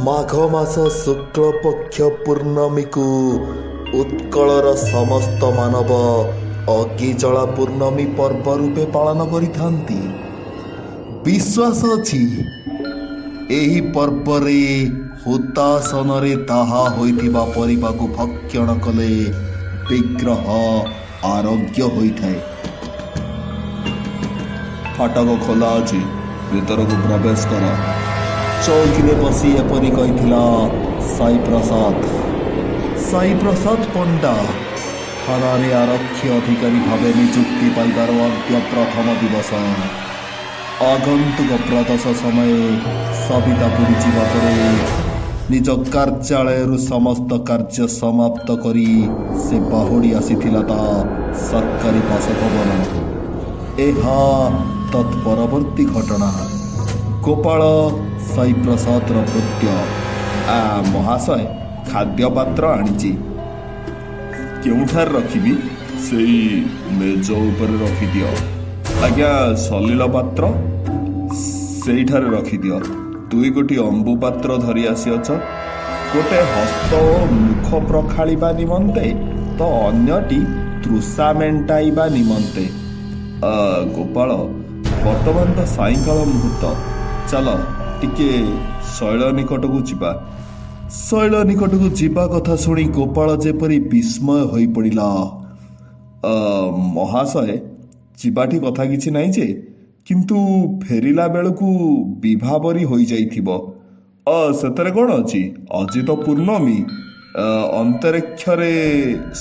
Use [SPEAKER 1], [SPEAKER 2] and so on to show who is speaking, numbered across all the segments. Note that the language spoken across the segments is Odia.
[SPEAKER 1] ମାଘ ମାସ ଶୁକ୍ଳପକ୍ଷ ପୂର୍ଣ୍ଣମୀକୁ ଉତ୍କଳର ସମସ୍ତ ମାନବ ଅଗିଜଳା ପୂର୍ଣ୍ଣମୀ ପର୍ବ ରୂପେ ପାଳନ କରିଥାନ୍ତି। ବିଶ୍ୱାସ ଅଛି ଏହି ପର୍ବରେ ହୁତାସନରେ ତାହା ହୋଇଥିବା ପରିବାକୁ ଭକ୍ଷଣ କଲେ ବିଗ୍ରହ ଆରୋଗ୍ୟ ହୋଇଥାଏ। ଫାଟକ ଖୋଲା ଅଛି, ଭିତରକୁ ପ୍ରବେଶ କର। ଚୌକିରେ ବସି ଏପରି କହିଥିଲା ସାଇପ୍ରସାଦ ପଣ୍ଡା ଥାନାରେ ଆରକ୍ଷୀ ଅଧିକାରୀ ଭାବେ ନିଯୁକ୍ତି ପାଇବାର ଅଦ୍ୟ ପ୍ରଥମ ଦିବସ। ଆଗନ୍ତୁକ ପ୍ରଦୋଷ ସମୟରେ ସବିତା ପୁରୀ ଯିବା ପରେ ନିଜ କାର୍ଯ୍ୟାଳୟରୁ ସମସ୍ତ କାର୍ଯ୍ୟ ସମାପ୍ତ କରି ସେ ବାହୁଡ଼ି ଆସିଥିଲା ତା ସରକାରୀ ବାସଭବନ। ଏହା ତତ୍ପରବର୍ତ୍ତୀ ଘଟଣା। ଗୋପାଳ ସାଇପ୍ରସାଦର କୃତ୍ୟ। ମହାଶୟ, ଖାଦ୍ୟ ପାତ୍ର ଆଣିଛି। କେଉଁଠାରେ ରଖିବି? ସେଇ ମେଜ ଉପରେ ରଖିଦିଅ। ଆଜ୍ଞା, ସଲିଳ ପାତ୍ର ସେଇଠାରେ ରଖିଦିଅ। 2 ଅମ୍ବୁ ପାତ୍ର ଧରି ଆସିଅଛ। ଗୋଟେ ହସ୍ତ ଓ ମୁଖ ପ୍ରଖାଳିବା ନିମନ୍ତେ ତ ଅନ୍ୟଟି ତୃଷା ମେଣ୍ଟାଇବା ନିମନ୍ତେ। ଗୋପାଳ, ବର୍ତ୍ତମାନ ତ ସାୟଙ୍କାଳ ମୁହୂର୍ତ୍ତ। ଚାଲ ଟିକେ ଶୈଳ ନିକଟକୁ ଯିବା। ଶୈଳ ନିକଟକୁ ଯିବା କଥା ଶୁଣି ଗୋପାଳ ଯେପରି ବିସ୍ମୟ ହୋଇପଡ଼ିଲା। ମହାଶୟ, ଯିବାଠି କଥା କିଛି ନାହିଁ ଯେ, କିନ୍ତୁ ଫେରିଲା ବେଳକୁ ବିଭାବରୀ ହୋଇଯାଇଥିବ। ସେଥିରେ କ'ଣ ଅଛି? ଆଜି ତ ପୂର୍ଣ୍ଣମୀ। ଅନ୍ତରୀକ୍ଷରେ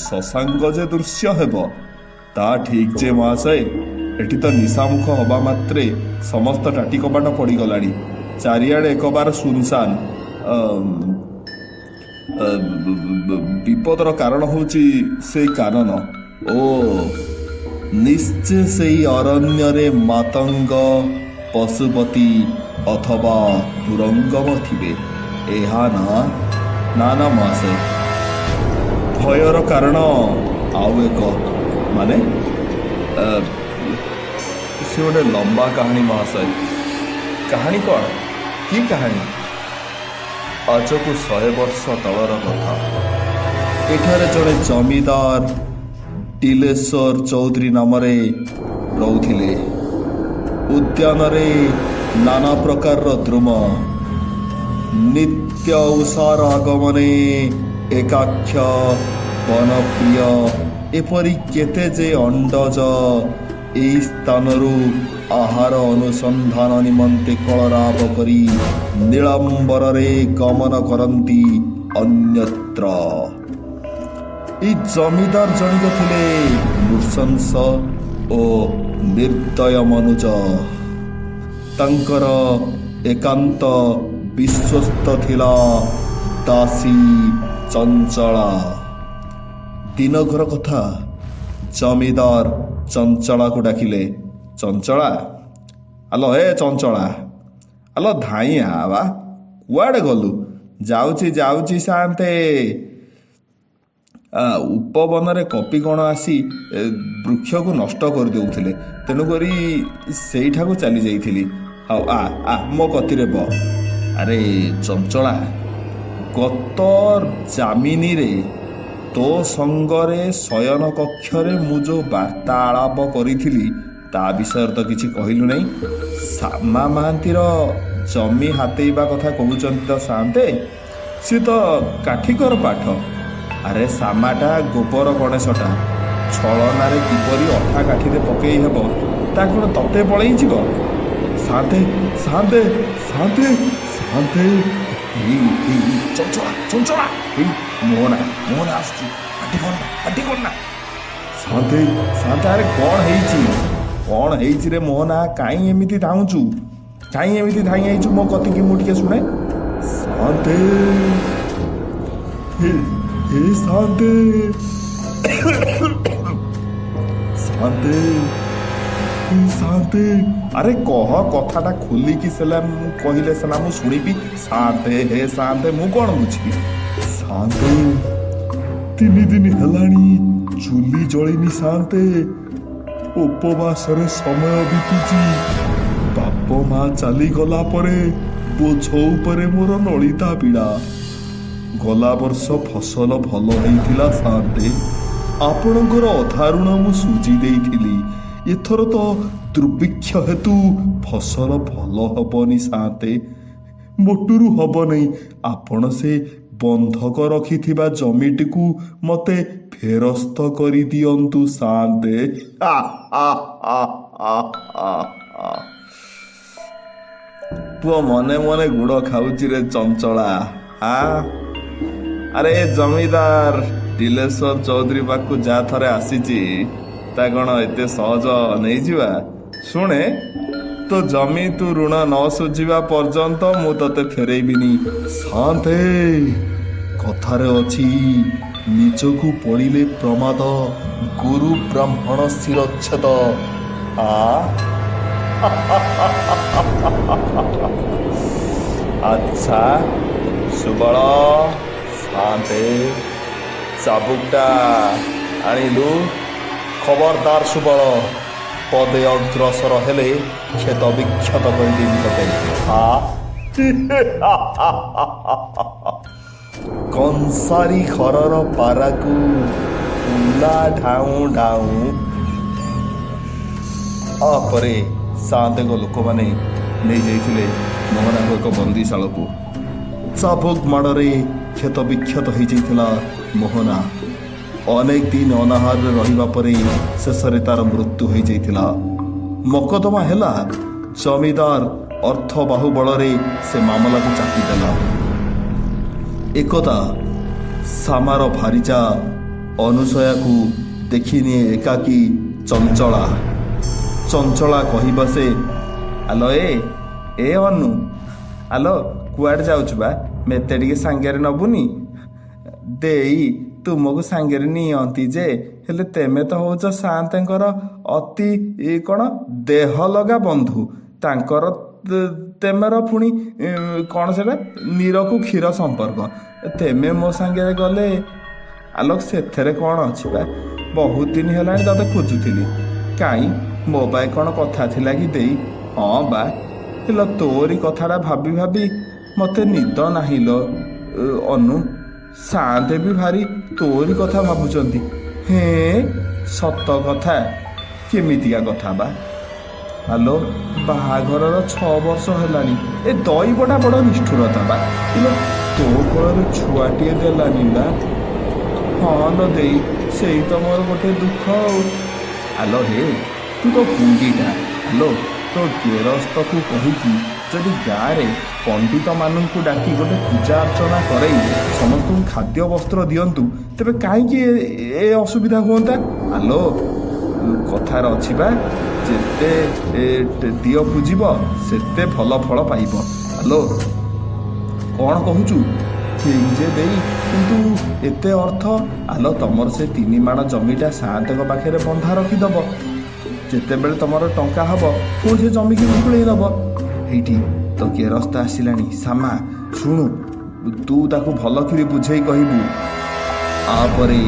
[SPEAKER 1] ଶଶାଙ୍କ ଯେ ଦୃଶ୍ୟ ହେବ ତା ଠିକ୍ ଯେ ମହାଶୟ। ଏଠି ତ ନିଶାମୁଖ ହବା ମାତ୍ରେ ସମସ୍ତ ଟାଟି କବାଟ ପଡ଼ିଗଲାଣି। ଚାରିଆଡ଼େ ଏକବାର ସୁନସାନ। ବିପଦର କାରଣ ହେଉଛି ସେଇ କାନନ। ନିଶ୍ଚୟ ସେଇ ଅରଣ୍ୟରେ ମାତଙ୍ଗ, ପଶୁପତି ଅଥବା ତୁରଙ୍ଗମ ଥିବେ। ଏହା ନା ମହାଶୟ, ଭୟର କାରଣ ଆଉ ଏକ। ମାନେ ସେ ଗୋଟେ ଲମ୍ବା କାହାଣୀ ମହାଶୟ। କାହାଣୀ କ'ଣ? କି କାହାଣୀ? ଆଜକୁ 100 ବର୍ଷ ତଳର କଥା। ଏଠାରେ ଜଣେ ଜମିଦାର ଟିଲେଶ୍ୱର ଚୌଧୁରୀ ନାମରେ ରହୁଥିଲେ। ଉଦ୍ୟାନରେ ନାନା ପ୍ରକାରର ଦ୍ରୁମ। ନିତ୍ୟ ଉଷାର ଆଗମନେ ଏକାକ୍ଷ ବନପ୍ରିୟ ଏପରି କେତେ ଯେ ଅଣ୍ଡଜ ଏହି ସ୍ଥାନରୁ ଆହାର ଅନୁସନ୍ଧାନ ନିମନ୍ତେ କଳରାବ କରି ନୀଳାମ୍ବରରେ ଗମନ କରନ୍ତି ଅନ୍ୟତ୍ର। ଏହି ଜମିଦାର ଜଣିକ ଥିଲେ ନୃଶଂସ ଓ ନିର୍ଦ୍ଦୟ ମନୁଜ। ତାଙ୍କର ଏକାନ୍ତ ବିଶ୍ୱସ୍ତ ଥିଲା ଦାସୀ ଚଞ୍ଚଳା। ଦିନ ଘର କଥା। ଜମିଦାର ଚଞ୍ଚଳାକୁ ଡାକିଲେ। ଚଞ୍ଚଳା, ଆଲୋ ହେ ଚଞ୍ଚଳା, ଆଲୋ ଧାଇଁ ବା, କୁଆଡ଼େ ଗଲୁ? ଯାଉଛି ସାନ୍ତେ। ଉପବନରେ କପିଗଣ ଆସି ବୃକ୍ଷକୁ ନଷ୍ଟ କରିଦେଉଥିଲେ, ତେଣୁକରି ସେଇଠାକୁ ଚାଲି ଯାଇଥିଲି। ହଉ ମୋ କତିରେ ବ। ଆରେ ଚଞ୍ଚଳା, ଗତ ଜାମିନୀରେ ତୋ ସଙ୍ଗରେ ଶୟନ କକ୍ଷରେ ମୁଁ ଯେଉଁ ବାର୍ତ୍ତା ଆଳାପ କରିଥିଲି ତା ବିଷୟରେ ତ କିଛି କହିଲୁ ନାହିଁ। ଶ୍ୟାମା ମହାନ୍ତିର ଜମି ହାତେଇବା କଥା କହୁଛନ୍ତି ତ ସାନ୍ତେ? ସିଏ ତ କାଠିକର ପାଠ। ଆରେ ଶ୍ୟାମାଟା ଗୋବର ଗଣେଶଟା। ଛଳନାରେ କିପରି ଅଠା କାଠିରେ ପକେଇ ହେବ ତା କ'ଣ ତତେ ପଳେଇ ଯିବ? ସାନ୍ତେ ଚଞ୍ଚଳା, ମୋହନା ଆସୁଛି। ପାଟି କରନା। ସାନ୍ତେ, ଆରେ କ'ଣ ହେଇଛି ରେ ମୋହନା? କାହିଁ ଏମିତି ଧାଉଁଛୁ? କାହିଁ ଏମିତି ଧାଇଁ ଆଇଛୁ ମୋ କତିକି? ମୁଁ ଟିକେ ଶୁଣେ। ସାନ୍ତେ, ଶାନ୍ତେ, ଆରେ କହ, କଥାଟା ଖୋଲିକି କହିଲେ ସିନା ମୁଁ ଶୁଣିବି। ଶାନ୍ତେ, ମୁଁ କ'ଣ ବୁଝିବି? ଶାନ୍ତେ, 3 ଦିନ ହେଲାଣି ଚୁଲି ଜଳିନି ଶାନ୍ତେ। ଉପବାସରେ ସମୟ ବିତୁଛି। ବାପ ବାପ ମା ଚାଲିଗଲା ପରେ ବୋଝ ଉପରେ ମୋର ନଳିତା ପିଡ଼ା। ଗଲା ବର୍ଷ ଫସଲ ଭଲ ହେଇଥିଲା ସାନ୍ତେ, ଆପଣଙ୍କର ଅଧା ଋଣ ମୁଁ ସୁଝି ଦେଇଥିଲି। ଏଥର ତ ଦୁର୍ଭିକ୍ଷ ହେତୁ ଫସଲ ଭଲ ହବନି ସାନ୍ତେ, ମୋଟୁରୁ ହବ ନାହିଁ। ଆପଣ ସେ ବନ୍ଧକ ରଖିଥିବା ଜମିଟିକୁ ମତେ ଫେରସ୍ତ କରିଦିଅନ୍ତୁ ସାନ୍ତେ। ପୁଅ ମନେ ମନେ ଗୁଡ଼ ଖାଉଛି ରେ ଚଞ୍ଚଳା। ଆରେ ଜମିଦାର ଦିଲେଶ୍ୱର ଚୌଧୁରୀ ପାଖକୁ ଯାହା ଥରେ ଆସିଛି ତା କ'ଣ ଏତେ ସହଜ ନେଇଯିବା? ଶୁଣେ, ତୋ ଜମି ତୁ ଋଣ ନ ସୁଝିବା ପର୍ଯ୍ୟନ୍ତ ମୁଁ ତତେ ଫେରେଇବିନି ସାନ୍ତେ। କଥାରେ ଅଛି, ନିଜକୁ ପଡ଼ିଲେ ପ୍ରମାଦ, ଗୁରୁ ବ୍ରାହ୍ମଣ ଶିରଚ୍ଛେଦ। ଆଚ୍ଛା ସୁବଳ ସାନ୍ତେ, ଚାବୁକଟା ଆଣିଲୁ। ଖବରଦାର ସୁବଳ, ପଦେ ଅଗ୍ରସର ହେଲେ କ୍ଷତ ବିକ୍ଷତ କରିଦେବି ତତେ। କଂସାରୀ ଘରର ପାରାକୁ ଉଲା ଢାଉଁ ଢାଉଁ। ପରେ ସାନ୍ତେଙ୍କ ଲୋକମାନେ ନେଇଯାଇଥିଲେ ମୋହନାକୁ ଏକ ବନ୍ଦୀଶାଳକୁ। ଚାବୁକ ମାଡ଼ରେ କ୍ଷତ ବିକ୍ଷତ ହେଇଯାଇଥିଲା ମୋହନା। ଅନେକ ଦିନ ଅନାହାରରେ ରହିବା ପରେ ଶେଷରେ ତାର ମୃତ୍ୟୁ ହୋଇଯାଇଥିଲା। ମକଦ୍ଦମା ହେଲା, ଜମିଦାର ଅର୍ଥ ବାହୁବଳରେ ସେ ମାମଲାକୁ ଚାପିଦେଲା। ଏକଦା ସାମାର ଭାରିଜା ଅନୁସୟାକୁ ଦେଖିନିଏ ଏକାକୀ ଚଞ୍ଚଳା। ଚଞ୍ଚଳା କହିବା ସେ, ଆଲୋ ଏ ଅନୁ, ଆଲୋ କୁଆଡ଼େ ଯାଉଛୁ ବା? ମେତେ ଟିକେ ସାଙ୍ଗରେ ନବୁନି? ଦେଇ ତୁମକୁ ସାଙ୍ଗରେ ନିଅନ୍ତି ଯେ, ହେଲେ ତେମେ ତ ହଉଛ ସାନ୍ତେଙ୍କର ଅତି କ'ଣ ଦେହ ଲଗା ବନ୍ଧୁ। ତାଙ୍କର ତେମର ପୁଣି କ'ଣ ସେଟା ନିରକୁ କ୍ଷୀର ସମ୍ପର୍କ। ତେମେ ମୋ ସାଙ୍ଗରେ ଗଲେ ଆଲୋକ ସେଥିରେ କ'ଣ ଅଛି ବା? ବହୁତ ଦିନ ହେଲାଣି ତତେ ଖୋଜୁଥିଲି। କାଇଁ ମୋ ପାଇଁ କ'ଣ କଥା ଥିଲା କି ଦେଇ? ହଁ ବା, ହେଲେ ତୋରି କଥାଟା ଭାବି ଭାବି ମତେ ନିଦ ନାହିଁ ଲୋ ଅନୁ। ସାନ୍ତେ ବି ଭାରି ତୋରି କଥା ଭାବୁଛନ୍ତି। ସତ କଥା? କେମିତିକା କଥା ବା? ଆଲୋ ବାହାଘରର 6 ବର୍ଷ ହେଲାଣି, ଏ ଦଇବଟା ବଡ଼ ନିଷ୍ଠୁରତା ବା। ତୋ କୋଳରେ ଛୁଆଟିଏ ଦେଲାନି ବା? ହଁ ଲୋ ଦେଇ, ସେଇ ତ ମୋର ଗୋଟେ ଦୁଃଖ ଆଉ। ଆଲୋ ତୁ ତ ପୁଣ୍ଡିଟା। ଆଲୋ ତୋ ଗେରସ୍ତକୁ କହିକି ଯଦି ଗାଁରେ ପଣ୍ଡିତମାନଙ୍କୁ ଡାକି ଗୋଟେ ପୂଜା ଅର୍ଚ୍ଚନା କରେଇ ସମସ୍ତଙ୍କୁ ଖାଦ୍ୟ ବସ୍ତ୍ର ଦିଅନ୍ତୁ, ତେବେ କାହିଁକି ଏ ଅସୁବିଧା ହୁଅନ୍ତା? ଆଲୋ କଥାରେ ଅଛି ବା, ଯେତେ ଦିଅ ପୂଜିବ ସେତେ ଭଲ ଫଳ ପାଇବ। ଆଲୋ କ'ଣ କହୁଛୁ? ଠିକ୍ ଯେ ଦେଇ, କିନ୍ତୁ ଏତେ ଅର୍ଥ? ଆଲୋ ତମର ସେ 3 ମାଣ ଜମିଟା ସାନ୍ତେଙ୍କ ପାଖରେ ବନ୍ଧା ରଖିଦବ। ଯେତେବେଳେ ତମର ଟଙ୍କା ହବ ପୁଣି ସେ ଜମିକି ମୁକୁଳେଇ ଦବ। ଏଇଠି ତ ଗେରସ୍ତ ଆସିଲାଣି ସାମା, ଶୁଣୁ ତୁ ତାକୁ ଭଲକିରି ବୁଝେଇ କହିବୁ। ପରେ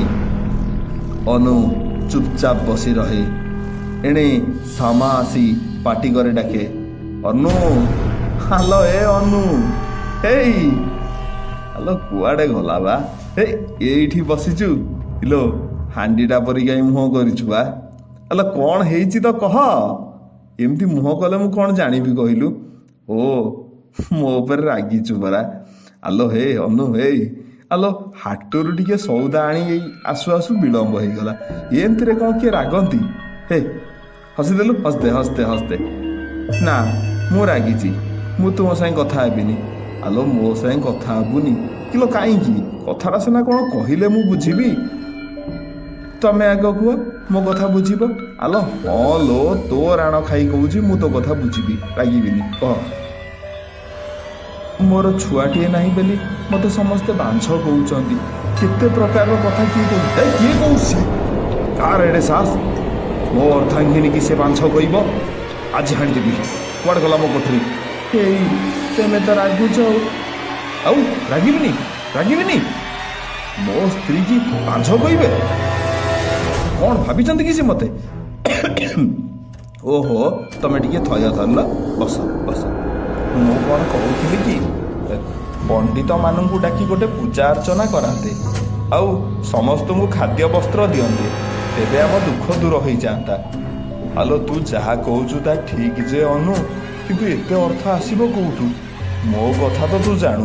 [SPEAKER 1] ଅନୁ ଚୁପଚାପ ବସି ରହେ। ଏଣେ ସାମା ଆସି ପାଟି କରି ଡାକେ, ଅନୁ, ହାଲୋ ଅନୁ, ହାଲୋ କୁଆଡ଼େ ଗଲା ବା? ଏଇଠି ବସିଛୁ? ଇଲୋ ହାଣ୍ଡିଟା ପରି କାହିଁ ମୁହଁ କରିଛୁ ବା? ଆଲୋ କ'ଣ ହେଇଛି ତ କହ। ଏମିତି ମୁହଁ କଲେ ମୁଁ କ'ଣ ଜାଣିବି କହିଲୁ? ମୋ ଉପରେ ରାଗିଛୁ ପରା। ଆଲୋ ଅନୁ, ଆଲୋ ହାଟରୁ ଟିକେ ସଉଦା ଆଣି ଏଇ ଆସୁ ଆସୁ ବିଳମ୍ବ ହେଇଗଲା। ଏମିତିରେ କ'ଣ କିଏ ରାଗନ୍ତି? ହସିଦେଲୁ, ହସଦେ। ନା ମୁଁ ରାଗିଛି, ମୁଁ ତୁମ ସାଙ୍ଗେ କଥା ହେବିନି। ଆଲୋ ମୋ ସାଙ୍ଗେ କଥା ହେବୁନି କିଲୋ? କାହିଁକି? କଥାଟା ସିନା କ'ଣ କହିଲେ ମୁଁ ବୁଝିବି। ତମେ ଆଗ କୁହ, ମୋ କଥା ବୁଝିବ। ଆଲୋ ହଁ ଲୋ, ତୋ ରାଣ ଖାଇ କହୁଛି, ମୁଁ ତୋ କଥା ବୁଝିବି, ରାଗିବିନି। କହ। ମୋର ଛୁଆଟିଏ ନାହିଁ ବୋଲି ମତେ ସମସ୍ତେ ବାଞ୍ଝ କହୁଛନ୍ତି। କେତେ ପ୍ରକାରର କଥା କିଏ କହୁଛି? କାହାର ଏଡ଼େ ସାହସ ମୋ ଅର୍ଦ୍ଧାଙ୍ଗିନୀ କି ସେ ବାଞ୍ଝ କହିବ? ଆଜି ହାଣିଦେବି। କୁଆଡ଼େ ଗଲା ମୋ କୋଠରୀ? ତେମେ ତ ରାଗୁଛ। ଆଉ ରାଗିବିନି? ମୋ ସ୍ତ୍ରୀ କି ବାଞ୍ଝ କହିବେ? କ'ଣ ଭାବିଛନ୍ତି କି ସେ ମତେ? ଓହୋ, ତମେ ଟିକେ ଥୟ ଧରିଲ, ବସ ବସ। ମୁଁ କ'ଣ କହୁଥିଲି କି, ପଣ୍ଡିତମାନଙ୍କୁ ଡାକି ଗୋଟେ ପୂଜା ଅର୍ଚ୍ଚନା କରାନ୍ତେ, ଆଉ ସମସ୍ତଙ୍କୁ ଖାଦ୍ୟ ବସ୍ତ୍ର ଦିଅନ୍ତେ, ତେବେ ଆମ ଦୁଃଖ ଦୂର ହେଇଯାଆନ୍ତା। ଆଲୋ, ତୁ ଯାହା କହୁଛୁ ତା ଠିକ୍ ଯେ ଅନୁ, କିନ୍ତୁ ଏତେ ଅର୍ଥ ଆସିବ କୋଉଠୁ? ମୋ କଥା ତ ତୁ ଜାଣୁ।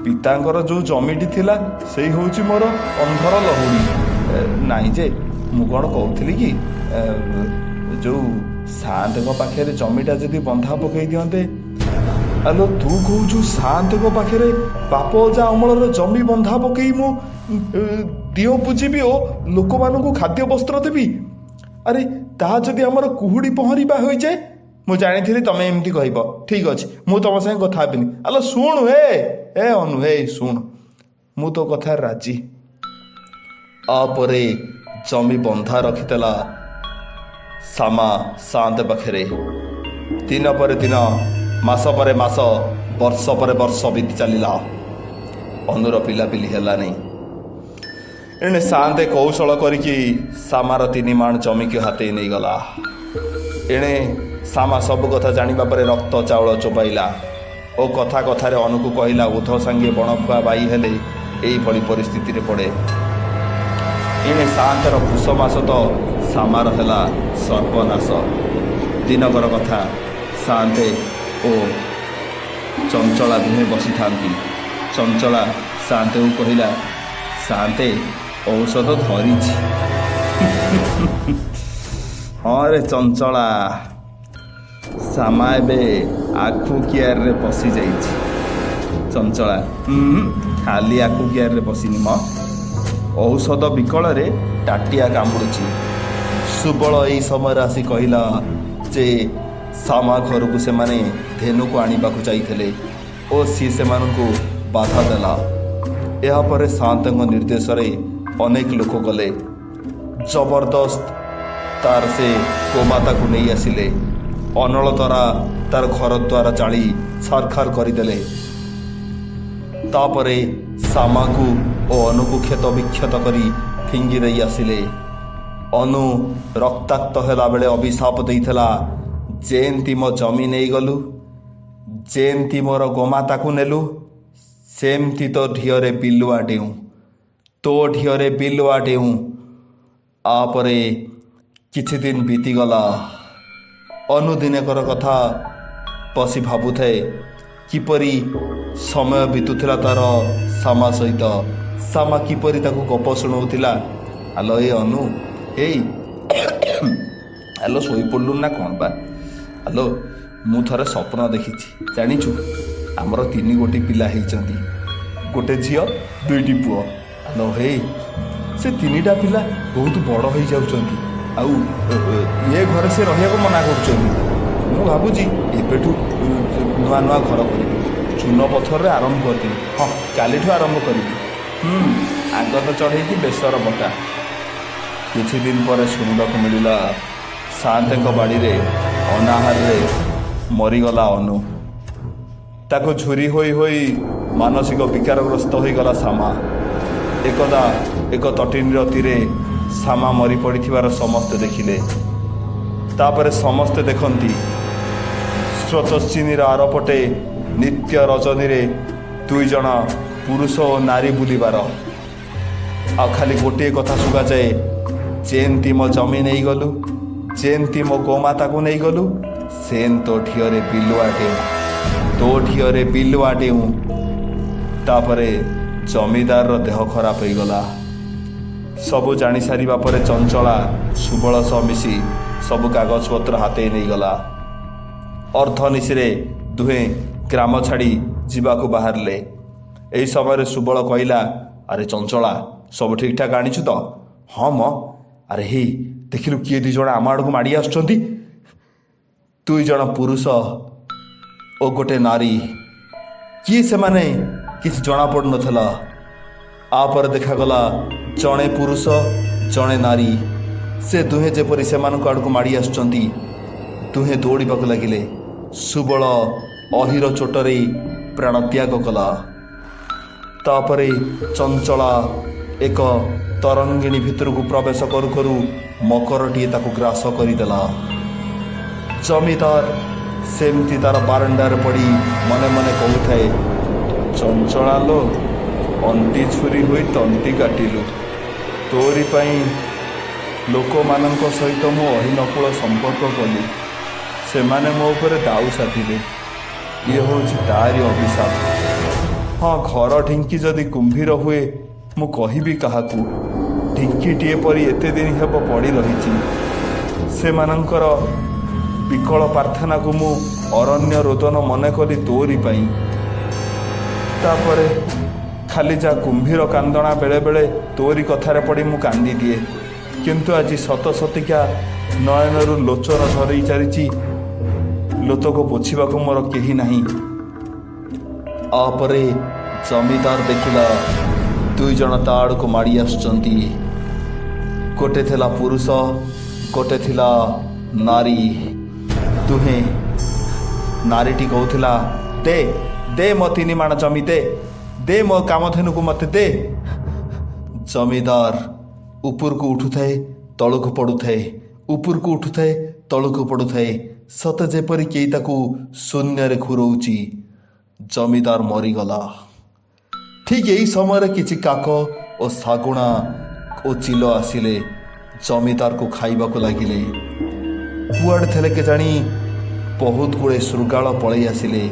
[SPEAKER 1] ପିତାଙ୍କର ଯୋଉ ଜମିଟି ଥିଲା ସେଇ ହେଉଛି ମୋର ଅନ୍ଧର ଲହୁଣୀ। ନାଇଁ ଯେ, ମୁଁ କ'ଣ କହୁଥିଲି କି, ଯୋଉ ସାଆନ୍ତଙ୍କ ପାଖରେ ଜମିଟା ଯଦି ବନ୍ଧା ପକେଇ ଦିଅନ୍ତେ। ଆଲୋ, ତୁ କହୁଛୁ ସାଆନ୍ତଙ୍କ ପାଖରେ ବାପ ଅଜା ଅମଳର ଜମି ବନ୍ଧା ପକେଇ ମୁଁ ଦିଅ ପୂଜିବି ଓ ଲୋକମାନଙ୍କୁ ଖାଦ୍ୟ ବସ୍ତ୍ର ଦେବି? ଆରେ, ତାହା ଯଦି ଆମର କୁହୁଡ଼ି ପହଁରିବା ହୋଇଯାଏ? ମୁଁ ଜାଣିଥିଲି ତମେ ଏମିତି କହିବ। ଠିକ୍ ଅଛି, ମୁଁ ତମ ସାଙ୍ଗେ କଥା ହେବିନି। ଆଲୋ ଶୁଣୁ, ଏ ଅନୁ, ଶୁଣୁ, ମୁଁ ତୋ କଥା ରାଜି। ଆପରେ ଜମି ବନ୍ଧା ରଖିଥିଲା ଶାମା ସାଆନ୍ତ ପାଖରେ। ଦିନ ପରେ ଦିନ, ମାସ ପରେ ମାସ, ବର୍ଷ ପରେ ବର୍ଷ ବିତି ଚାଲିଲା। ଅନୁର ପିଲାପିଲି ହେଲାନି। ଏଣେ ସାଆନ୍ତେ କୌଶଳ କରିକି ଶାମାର 3 ମାଣ ଜମିକୁ ହାତେଇ ନେଇଗଲା। ଏଣେ ଶାମା ସବୁ କଥା ଜାଣିବା ପରେ ରକ୍ତ ଚାଉଳ ଚୋବାଇଲା ଓ କଥା କଥାରେ ଅନୁକୁ କହିଲା, ଉଧ ସାଙ୍ଗେ ବଣଫୁଆ ବାଇ ହେଲେ ଏଇଭଳି ପରିସ୍ଥିତିରେ ପଡ଼େ। ଏଣେ ସାଆନ୍ତର ପୁଷ ମାସ ତ ଶାମାର ହେଲା ସର୍ବନାଶ। ଦିନକର କଥା, ସାଆନ୍ତେ ଓ ଚଞ୍ଚଳା ଦୁହେଁ ବସିଥାନ୍ତି। ଚଞ୍ଚଳା ସାଆନ୍ତକୁ କହିଲା, ସାଆନ୍ତେ, ଔଷଧ ଧରିଛି। ହଁ ରେ ଚଞ୍ଚଳା, ଶାମା ଏବେ ଆଖୁ କିଆରିରେ ପଶିଯାଇଛି। ଚଞ୍ଚଳା, ଖାଲି ଆଖୁ କିଆରିରେ ପଶିନି ମ, ଔଷଧ ବିକଳରେ ଟାଟିଆ କାମୁଡ଼ୁଛି। ସୁବଳ ଏଇ ସମୟରେ ଆସି କହିଲା ଯେ ଶାମା ଘରକୁ ସେମାନେ ଧେନୁକୁ ଆଣିବାକୁ ଯାଇଥିଲେ ଓ ସିଏ ସେମାନଙ୍କୁ ବାଧା ଦେଲା। ଏହାପରେ ସାଆନ୍ତଙ୍କ ନିର୍ଦ୍ଦେଶରେ ଅନେକ ଲୋକ ଗଲେ। ଜବରଦସ୍ତ ତାର ସେ ଗୋମାତାକୁ ନେଇ ଆସିଲେ। ଅନଳ ଦ୍ୱାରା ତାର ଘର ଦ୍ୱାରା ଜାଳି ଛାରଖାର କରିଦେଲେ। ତାପରେ ଶାମାକୁ ଓ ଅନୁକୁ କ୍ଷତ ବିକ୍ଷତ କରି ଫିଙ୍ଗି ଦେଇ ଆସିଲେ। ଅନୁ ରକ୍ତାକ୍ତ ହେଲା ବେଳେ ଅଭିଶାପ ଦେଇଥିଲା, ଯେମିତି ମୋ ଜମି ନେଇଗଲୁ, ଯେମିତି ମୋର ଗୋମାତାକୁ ନେଲୁ, ସେମିତି ତୋ ଢିଅରେ ବିଲୁଆ ଡେଉଁ, ତୋ ଢିଅରେ ବିଲୁଆ ଡେଉଁ। ଆପରେ କିଛି ଦିନ ବିତିଗଲା। ଅନୁଦିନକର କଥା ବସି ଭାବୁଥାଏ, କିପରି ସମୟ ବିତୁଥିଲା ତାର ଶାମା ସହିତ। ଶାମା କିପରି ତାକୁ ଗପ ଶୁଣାଉଥିଲା। ଆଲୋ ଅନୁ, ଆଲୋ ଶୋଇପଡ଼ିଲୁ ନା କ'ଣ ବା? ଆଲୋ, ମୁଁ ଥରେ ସ୍ୱପ୍ନ ଦେଖିଛି, ଜାଣିଛୁ? ଆମର 3 ଗୋଟି ପିଲା ହେଇଛନ୍ତି, ଗୋଟେ ଝିଅ 2ଟି ପୁଅ। ଆଲୋ ସେ 3ଟା ପିଲା ବହୁତ ବଡ଼ ହେଇଯାଉଛନ୍ତି, ଆଉ ଏ ଘରେ ସେ ରହିବାକୁ ମନା କରୁଛନ୍ତି। ମୁଁ ଭାବୁଛି ଏବେଠୁ ନୂଆ ନୂଆ ଘର କରିବି, ଚୂନ ପଥରରେ ଆରମ୍ଭ କରିଦେବି। ହଁ, କାଲିଠୁ ଆରମ୍ଭ କରିବି। ଆଗତ ଚଢ଼େଇକି ବେସର ବଟା। କିଛି ଦିନ ପରେ ଶୁଣିବାକୁ ମିଳିଲା, ସାଆନ୍ତଙ୍କ ବାଡ଼ିରେ ଅନାହାରରେ ମରିଗଲା ଅନୁ। ତାକୁ ଝୁରି ହୋଇ ହୋଇ ମାନସିକ ବିକାରଗ୍ରସ୍ତ ହୋଇଗଲା ଶାମା। ଏକଦା ଏକ ତଟିନୀର ତୀରେ ଶାମା ମରି ପଡ଼ିଥିବାର ସମସ୍ତେ ଦେଖିଲେ। ତାପରେ ସମସ୍ତେ ଦେଖନ୍ତି ସ୍ରୋତସ୍ୱିନୀର ଆରପଟେ ନିତ୍ୟ ରଜନୀରେ 2 ଜଣ ପୁରୁଷ ଓ ନାରୀ ବୁଲିବାର। ଆଉ ଖାଲି ଗୋଟିଏ କଥା ଶୁଭାଯାଏ, ଯେମିତି ମୋ ଜମି ନେଇଗଲୁ, ଯେମିତି ମୋ ଗୋମାତାକୁ ନେଇଗଲୁ, ସେନ୍ ତୋ ଢିଅରେ ବିଲୁଆ ଡେଉଁ, ତୋ ଢିଅରେ ବିଲୁଆ ଡେଉଁ। ତାପରେ ଜମିଦାରର ଦେହ ଖରାପ ହେଇଗଲା। ସବୁ ଜାଣିସାରିବା ପରେ ଚଞ୍ଚଳା ସୁବଳ ସହ ମିଶି ସବୁ କାଗଜପତ୍ର ହାତେଇ ନେଇଗଲା। ଅର୍ଦ୍ଧନିଶିରେ ଦୁହେଁ ଗ୍ରାମ ଛାଡ଼ି ଯିବାକୁ ବାହାରିଲେ। ଏହି ସମୟରେ ସୁବଳ କହିଲା, ଆରେ ଚଞ୍ଚଳା, ସବୁ ଠିକଠାକ ଆଣିଛୁ ତ? ହଁ ମ। ଆରେ ଦେଖିଲୁ କିଏ 2 ଜଣ ଆମ ଆଡ଼କୁ ମାଡ଼ି ଆସୁଛନ୍ତି? 2 ଜଣ ପୁରୁଷ ଓ ଗୋଟେ ନାରୀ। କିଏ ସେମାନେ କିଛି ଜଣାପଡ଼ୁନଥିଲା। ଆପରେ ଦେଖାଗଲା ଜଣେ ପୁରୁଷ, ଜଣେ ନାରୀ। ସେ ଦୁହେଁ ଯେପରି ସେମାନଙ୍କ ଆଡ଼କୁ ମାଡ଼ି ଆସୁଛନ୍ତି, ଦୁହେଁ ଦୌଡ଼ିବାକୁ ଲାଗିଲେ। ସୁବଳ ଅହିର ଚୋଟରେ ପ୍ରାଣ ତ୍ୟାଗ କଲା। ତାପରେ ଚଞ୍ଚଳା ଏକ तरंगिणी भितरକୁ प्रवेश करू करू मकरटीए ताकू ग्रास करदेला। जमीदार सेमती तार बारंडार पड़ी मने मने कहूए, चंचला लो अंटी छुरी हुई तंती काटिलु, तोरी पाई लोक मानक सहित मु अहिनकूल संपर्क कली, से माने मो ऊपर दाऊ साधिले, ये हूँ तारी अभिशाप। हाँ, घर ढिंकी जदि कुंभीर हुए मु कहिबी काहाकू, ढिंकीटीए परी एते दिन हेब पड़ी रही से मानकर विकल प्रार्थना को मु अरण्य रोदन मन कली तोरी पाई। तापरे खाली जा कुंभीर कांदना बेले बेले तोरी कथारे पड़ी मु कांदी दिए, किंतु आज सत सतिका नयनरू लोचन झरई चारिची, लोतक पोछिबा को मोर केही नाही। आपरे जमीदार देखिला दुई जन ता आड़ को माड़ी आसुचंती, गोटे थिला पुरुष गोटे थिला नारी। दुहे नारीटी कहूथिला, दे दे मो 3 माण जमी दे मो कामधेनु को मते दे। जमीदार ऊपर को उठुथाए तळକୁ पड़ुथाए, ऊपर को उठुथाए तळକୁ पड़ुथाए, सत जेपरी केई ताकू शून्य रे खुरौची। जमीदार मरीगला। ठीक यही समय किछि काक और सागुणा और चिल आसिले जमीदार को खाइबा को लागिले। कुआड़े थेले के जानी बहुत गुड़े शृगाल पलई आसिले।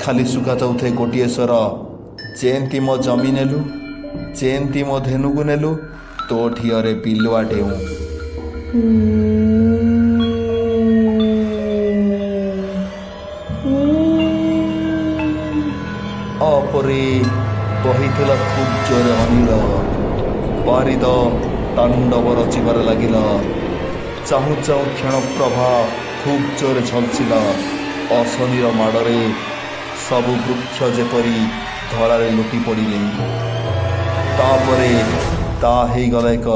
[SPEAKER 1] खाली सुखा जाउथे गोटिए स्वर, जेंती मो जमी नेलु, जेंती मो धेनु को नेलु, तो ठियरे बिलुआ डेऊ। अपरे बहिथिला खूब जोरे अनिल, बारिद तांडव रचिबार लागिला। चाहू चाहू क्षण प्रभा खूब जोरे झलसिला। अशनिर माड़े सबु वृक्ष जेपरी धरारे लुटी पड़िले। तापरे ता गला एक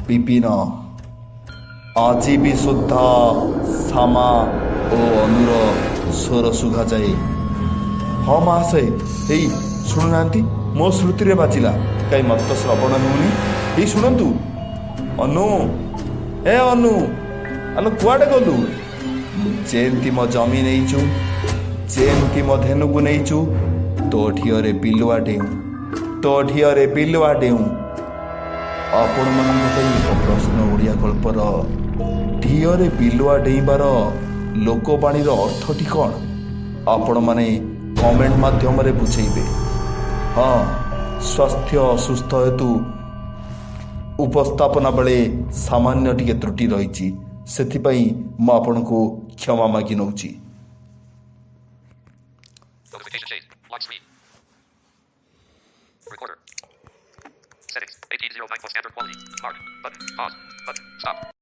[SPEAKER 1] विपिन। आज भी सुद्धा सामा ओ अनुर स्वर सुघा जाए। हाँ महाशय, हेई शुणुना मो श्रुति रे बाजिला, कई मत तो श्रवण नुनी। हे शुणु अनु, ए अनु, आलो कुआडे गलु? जेंती मो जमी नहींचु, जेंती मो धेनु को नहींचु, तो ठियरे बिलुआ डेऊ, तो ठियरे बिलुआ डेऊ। आपण मानक एक प्रश्न ओडिया गल्पर ठियरे बिलुआ डेईबार लोकवाणीर अर्थटी कौन? आपण माने कमेंट माध्यम रे बुझेबे। हाँ, स्वास्थ्य असुस्थ हेतु उपस्थापना बेले सामान्य टिके त्रुटि रही, सेथिपाई मु आपनकु क्षमा मागी नउची। Recorder. Settings. 1809 plus standard quality. Mark. Button. Pause. Button. Stop.